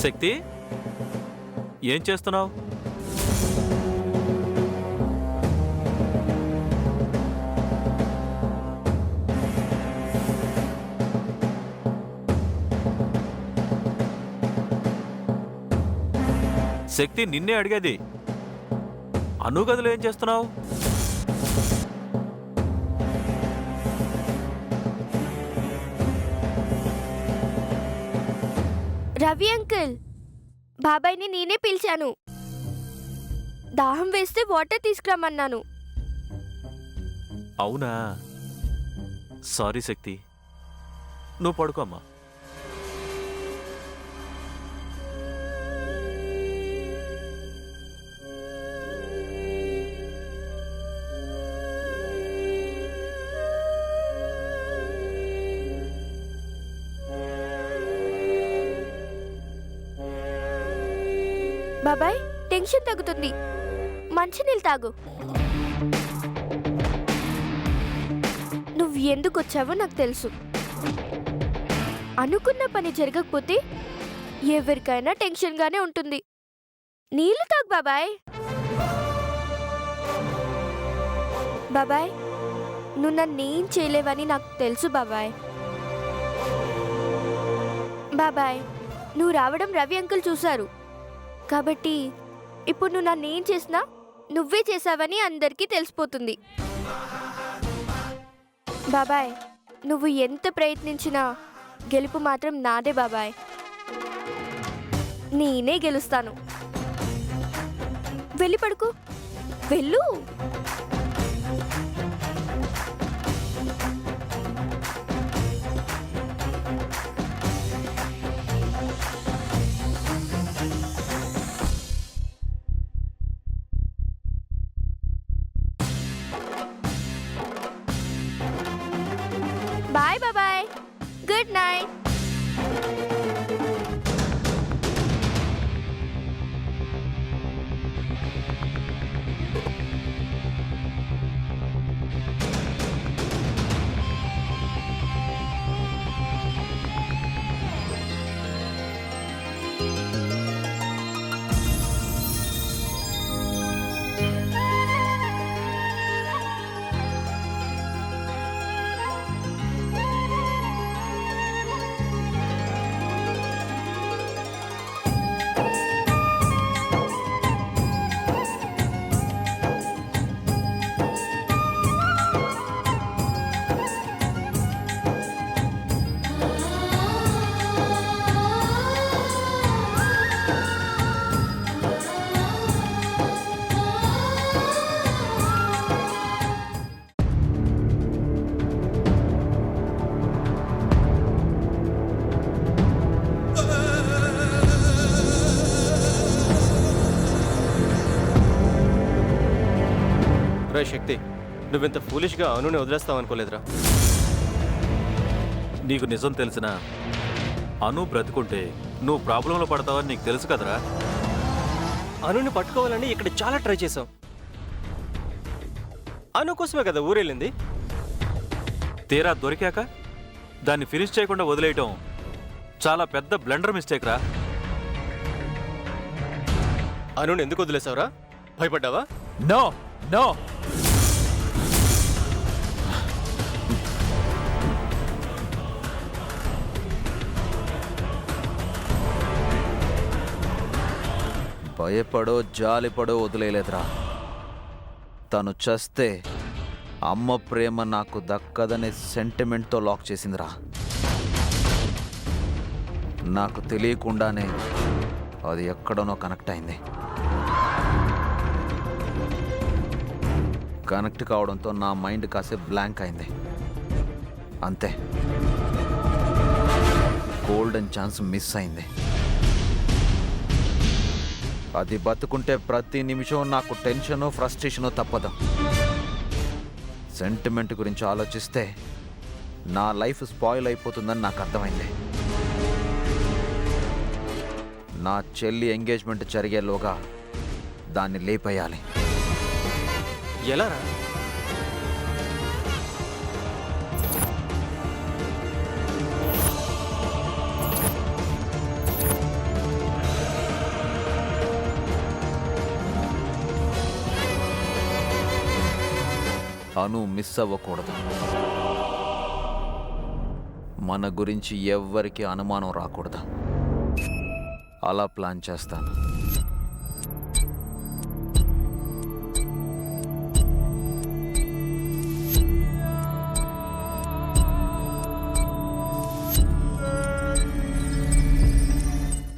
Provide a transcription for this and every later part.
శక్తి, ఏం చేస్తున్నావు? శక్తి, నిన్నే అడిగేది. అను గదిలో ఏం చేస్తున్నావు? రవి అంకుల్, బాబాయ్ని నేనే పిలిచాను. దాహం వేస్తే వాటర్ తీసుకురమ్మన్నాను. అవునా? సారీ శక్తి, నువ్వు పడుకోమ్మా. బాబాయ్, టెన్షన్ తగ్గుతుంది. మంచినీళ్ళు తాగు. నువ్వు ఎందుకు వచ్చావో నాకు తెలుసు. అనుకున్న పని జరగకపోతే ఎవరికైనా టెన్షన్గానే ఉంటుంది. నీళ్ళు తాగు బాబాయ్. బాబాయ్, నువ్వు నన్నేం చేయలేవని నాకు తెలుసు బాబాయ్. బాబాయ్, నువ్వు రావడం రవి అంకుల్ చూశారు కాబట్టి ఇప్పుడు నువ్వు నన్నేం చేసినా నువ్వే చేసావని అందరికీ తెలిసిపోతుంది. బాబాయ్, నువ్వు ఎంత ప్రయత్నించినా గెలుపు మాత్రం నాదే బాబాయ్. నేనే గెలుస్తాను. వెళ్ళి పడుకో. వెళ్ళు. బాయ్ బాబాయ్. Good night. రే శక్తి, నువ్వింత ఫూలిష్గా అనుని వదిలేస్తావు అనుకోలేదురా. నీకు నిజం తెలిసినా అను బ్రతుకుంటే నువ్వు ప్రాబ్లంలో పడతావని నీకు తెలుసు కదరా. అనుని పట్టుకోవాలని ఇక్కడ చాలా ట్రై చేసాం. అను కోసమే కదా ఊరెళ్ళింది. తీరా దొరికాక దాన్ని ఫినిష్ చేయకుండా వదిలేయటం చాలా పెద్ద బ్లండర్ మిస్టేక్ రా. అనుని ఎందుకు వదిలేసావురా? భయపడ్డావా? నో నో, భయపడో జాలిపడో వదిలేలేదురా. తను చస్తే అమ్మ ప్రేమ నాకు దక్కదనే సెంటిమెంట్తో లాక్ చేసిందిరా. నాకు తెలియకుండానే అది ఎక్కడనో కనెక్ట్ అయింది. కనెక్ట్ కావడంతో నా మైండ్ కాసేపు బ్లాంక్ అయింది. అంతే, గోల్డెన్ ఛాన్స్ మిస్ అయింది. అది బతుకుంటే ప్రతి నిమిషం నాకు టెన్షను ఫ్రస్ట్రేషను తప్పదు. సెంటిమెంట్ గురించి ఆలోచిస్తే నా లైఫ్ స్పాయిల్ అయిపోతుందని నాకు అర్థమైంది. నా చెల్లి ఎంగేజ్మెంట్ జరిగేలోగా దాన్ని లేపేయాలి. ఎలా రా? అను మిస్ అవ్వకూడదు. మన గురించి ఎవ్వరికి అనుమానం రాకూడదు. అలా ప్లాన్ చేస్తాను.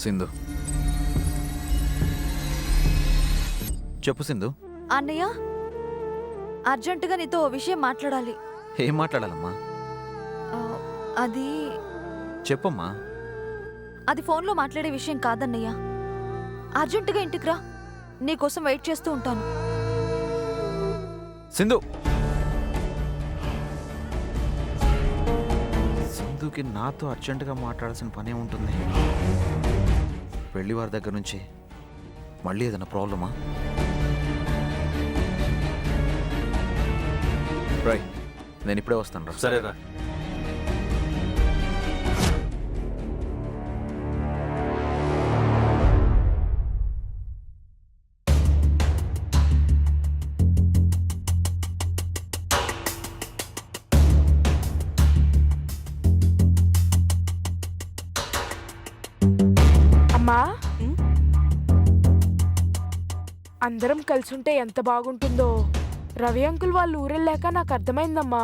సింధు, చెప్పు సింధు. అన్నయ్య, అర్జెంటుగా నీతో ఓ విషయం మాట్లాడాలి. ఏం మాట్లాడాలమ్మా? ఆ, అది చెప్పమ్మా. అది ఫోన్లో మాట్లాడే విషయం కాదన్నయ్య. అర్జెంటుగా ఇంటికి రా, నీకోసం వెయిట్ చేస్తూ ఉంటాను. సింధు, సింధుకి నాతో అర్జెంటుగా మాట్లాడాల్సిన పనే ఉంటుంది. పెళ్లి వారి దగ్గర నుంచి మళ్ళీ ఏదైనా ప్రాబ్లమా? రైట్, నేను ఇప్పుడే వస్తాను రా. సరేరా. అమ్మా, అందరం కలిసుంటే ఎంత బాగుంటుందో రవి అంకుల్ వాళ్ళు ఊరెళ్ళాక నాకు అర్థమైందమ్మా.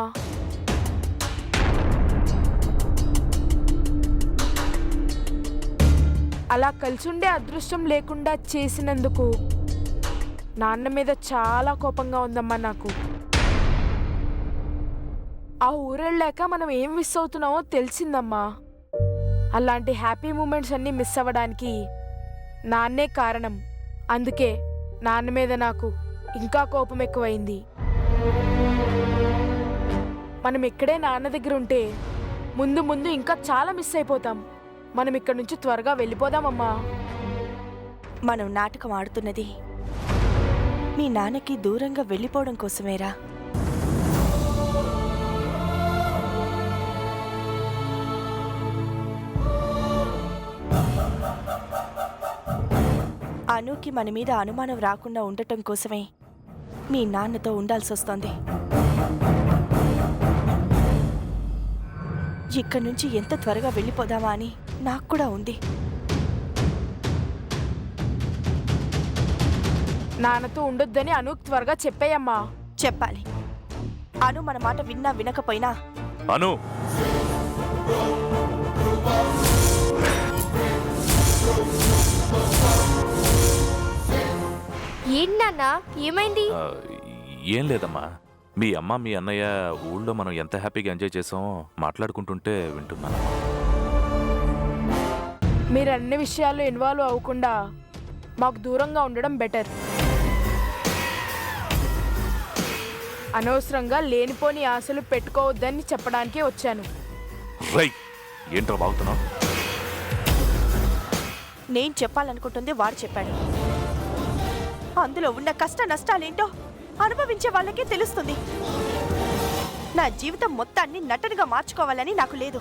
అలా కలిసుండే అదృష్టం లేకుండా చేసినందుకు నాన్న మీద చాలా కోపంగా ఉందమ్మా నాకు. ఆ ఊరెళ్ళాక మనం ఏం మిస్ అవుతున్నామో తెలిసిందమ్మా. అలాంటి హ్యాపీ మూమెంట్స్ అన్నీ మిస్ అవ్వడానికి నాన్నే కారణం. అందుకే నాన్న మీద నాకు ఇంకా కోపం ఎక్కువైంది. మనం ఇక్కడే నాన్న దగ్గర ఉంటే ముందు ముందు ఇంకా చాలా మిస్ అయిపోతాం. మనం ఇక్కడి నుంచి త్వరగా వెళ్ళిపోదామమ్మా. మనం నాటకం ఆడుతున్నది మీ నాన్నకి దూరంగా వెళ్ళిపోవడం కోసమేరా. అనుకి మన మీద అనుమానం రాకుండా ఉండటం కోసమే మీ నాన్నతో ఉండాల్సి వస్తోంది. ఇక్కడి నుంచి ఎంత త్వరగా వెళ్ళిపోదామా అని నాకు కూడా ఉంది. నాన్నతో ఉండొద్దని అనుకు త్వరగా చెప్పేయమ్మా. చెప్పాలి. అను మన మాట విన్నా వినకపోయినా అను, ఏంటన్నా, ఏమైంది? ఏం లేదమ్మా. మీ అమ్మ మీ అన్నయ్య ఊళ్ళో మనం ఎంత హ్యాపీగా ఎంజాయ్ చేసామో మాట్లాడుకుంటుంటే వింటున్నాను. మీరు అన్ని విషయాల్లో ఇన్వాల్వ్ అవ్వకుండా మాకు దూరంగా ఉండడం బెటర్. అనవసరంగా లేనిపోని ఆశలు పెట్టుకోవద్దని చెప్పడానికే వచ్చాను. రైట్, ఏంట్రా బాగుతున్నావు? నేను చెప్పాలనుకుంటుంది వాడు చెప్పాడు. అందులో ఉన్న కష్ట నష్టాలేంటో అనుభవించే వాళ్ళకే తెలుస్తుంది. నా జీవితం మొత్తాన్ని నటనగా మార్చుకోవాలని నాకు లేదు.